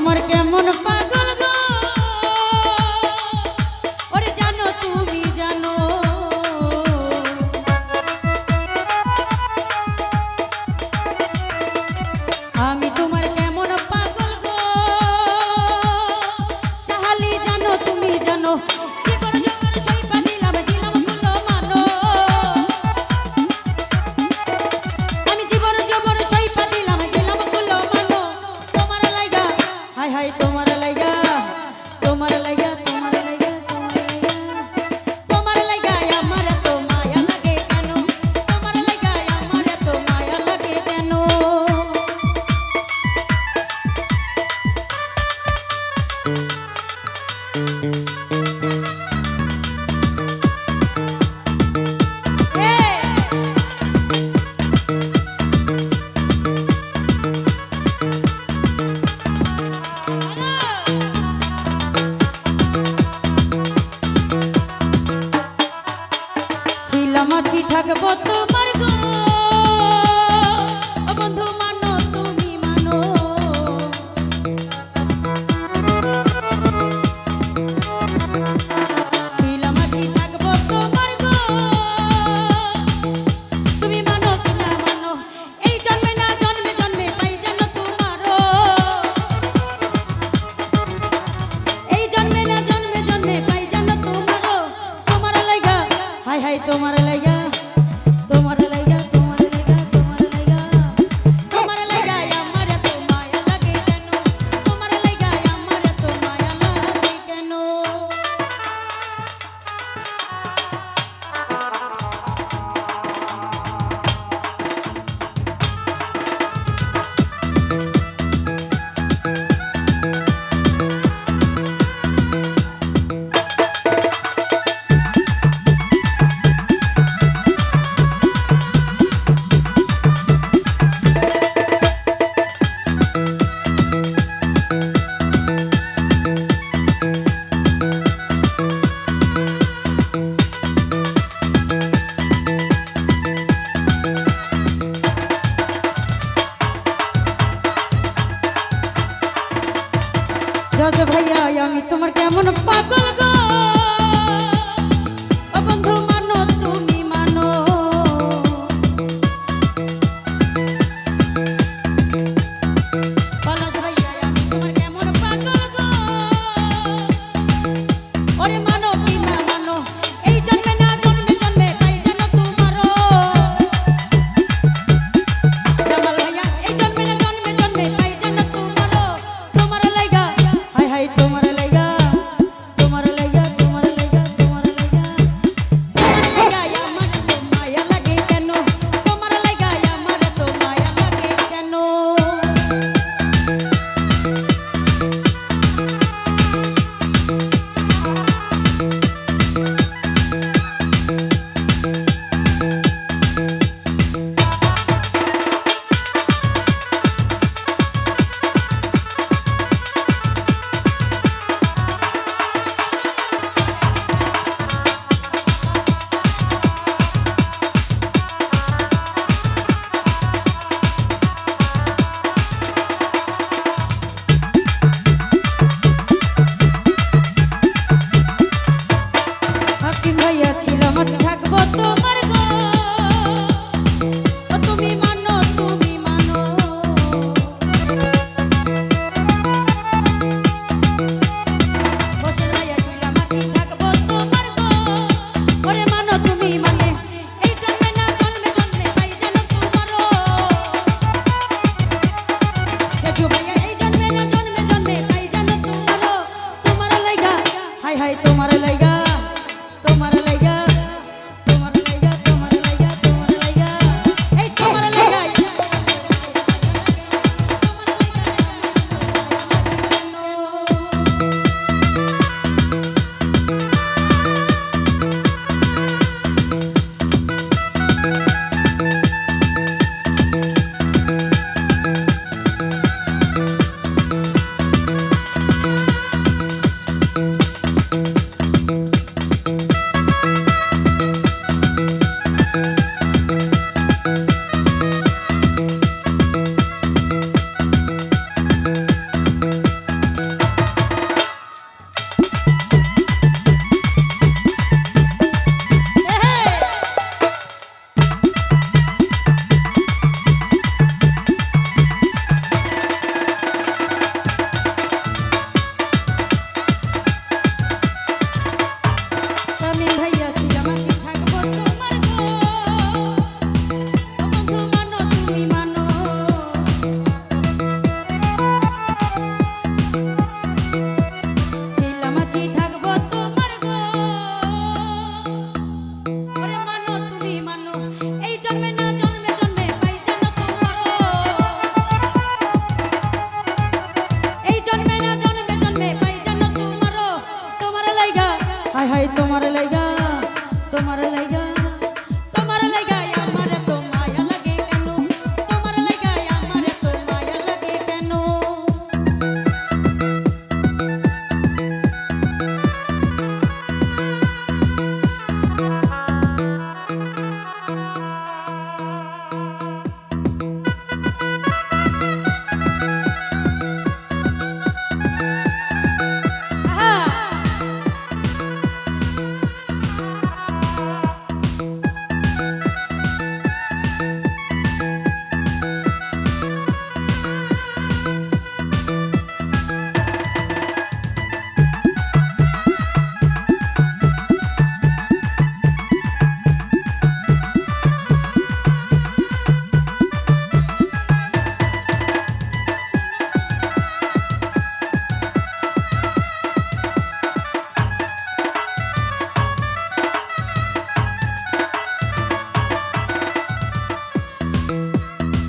তোমার কেমন পাগল গো ওরে জানো তুমি জানো আমি তোমার কেমন পাগল গো শাহালি জানো তুমি জানো জীবন জমর সইপা দিলাম দিলাম গুলো মানো আমি জীবন জমর সইপা দিলাম দিলাম গুলো মানো তোমার লাইগা হাই হাই তোমার লাইগা তোমার লাইগা তোমার লাইগা তোমার লাইগা আমার এত মায়া লাগে কেন তোমার লাইগা আমার এত মায়া লাগে কেন মাটি থাকবো তোমার গো ও বন্ধু মানো তুমি মানো মাটি থাকবো তোমার গো তুমি মানো কি না মানো এই জন্মে না জন্মে জন্মে পাই যেন তোমারও এই জন্মে না জন্মে জন্মে পাই যেন তোমারও তোমার লাইগা হাই হাই তোমার লাইগা তোমার লাইগা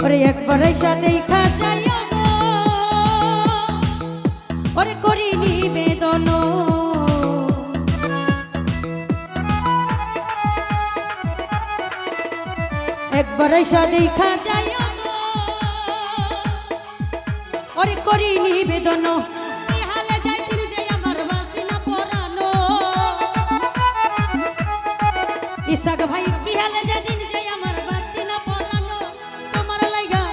ওরে একবার আইসা দেখা যাইও গো ওরে করি নিবেদন একবার আইসা দেখা যাইও গো ওরে করি নিবেদন কি হালে যাইতির যে আমার বাসিনা পরানো ইসাক ভাই কি হালে যাইতির যে আমার বাসিনা পরানো তোমার লাইগা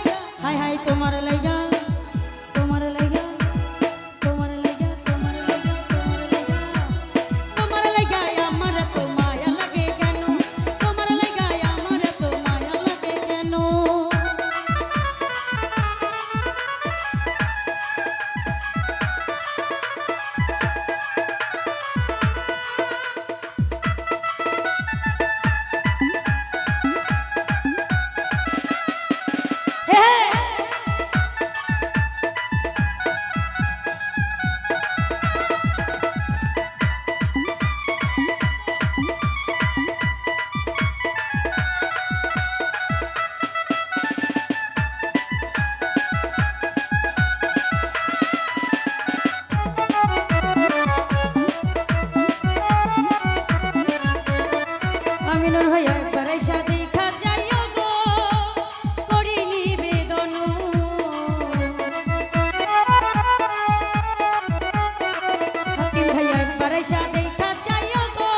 হাই হাই তোমার লাইগা তোমার লাইগা তোমার লাইগা তোমার লাইগা তোমার লাইগা তোমার লাইগা আমার তো মায়া লাগে কেন তোমার লাইগা আমার তো মায়া লাগে কেন আমিনুর ভাইয়া একবার আইসা দেখা যাইও গো করি নিবেদন হাকিম ভাইয়া একবার আইসা দেখা যাইও গো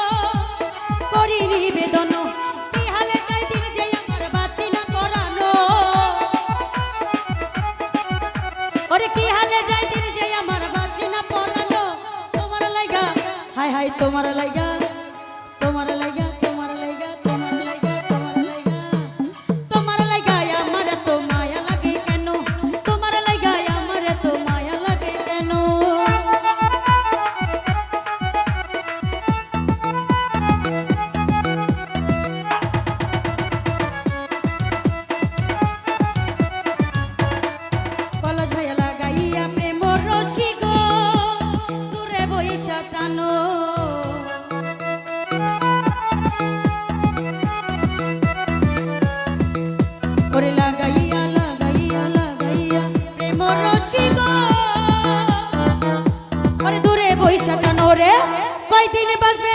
করি নিবেদন কি হালে যাইতির যে আমার বাঁচিনা পরানো ওরে কি হালে যাইতির যে আমার বাঁচিনা পরানো তোমার লাইগা হাই হাই তোমার লাইগা তোমার লাইগা তোমার লাইগা তোমার লাইগা তোমার লাইগা তোমার লাইগা আমার তো মায়া লাগে কেন তোমার লাইগা আমার তো মায়া লাগে কেন পলাশ ভাইয়া লাগাইয়া প্রেম রশি গো দূরে বইসা টানো ওরে লাগাইয়া লাগাইয়া লাগাইয়া প্রেম রশি গো ওরে দূরে বইসা টানো রে কয়দিন বাজবে